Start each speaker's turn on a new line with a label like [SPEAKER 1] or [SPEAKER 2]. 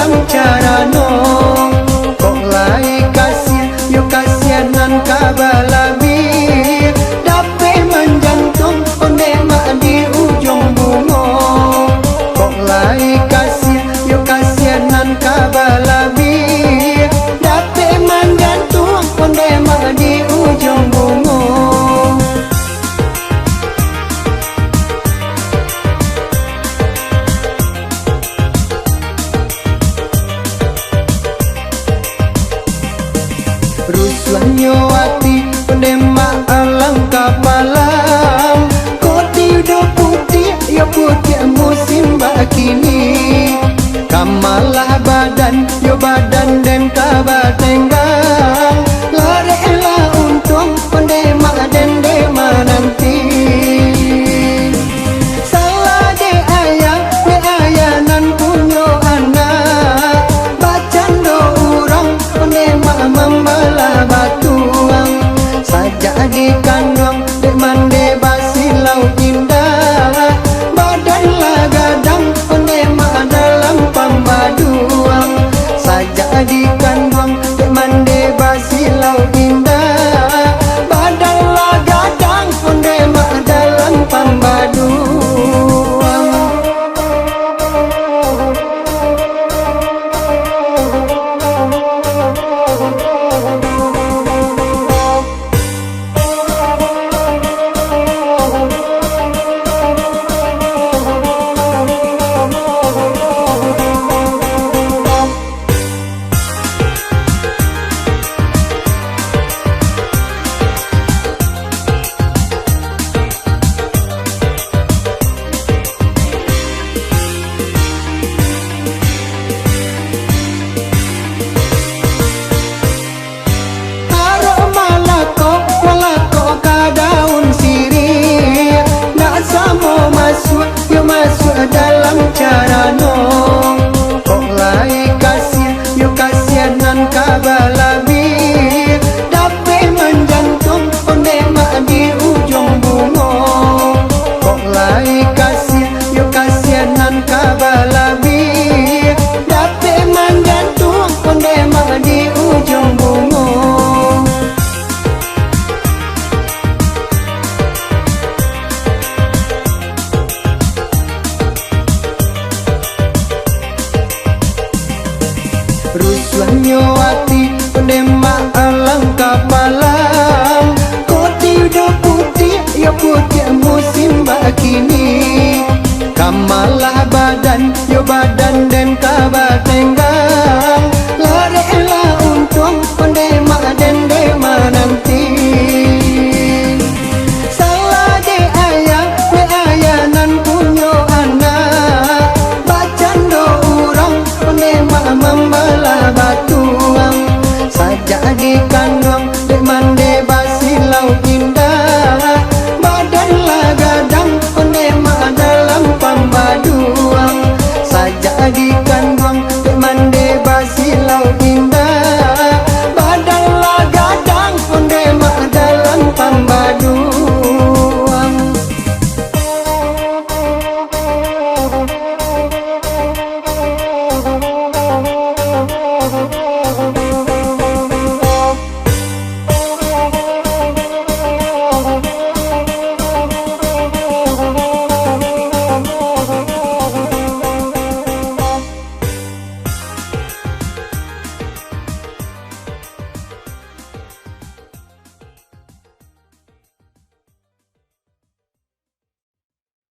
[SPEAKER 1] alang carano. Kok lai kasih yo kasianan kabalabi, dape menjantung onde mak di ujung bungo. Kok lai kasih yo kasianan kabalabi, dape menjantung onde mak di ujung bungo. Ruslan yo hati pendema alang kapalang, koti do putih yo putih musim bakini. Kamalah badan yo badan den kabatenggang, lare elah untung pendema den dema nanti. Salah de ayah nan punyo anak, bacando urang pendema membelah batuang saja di kandung.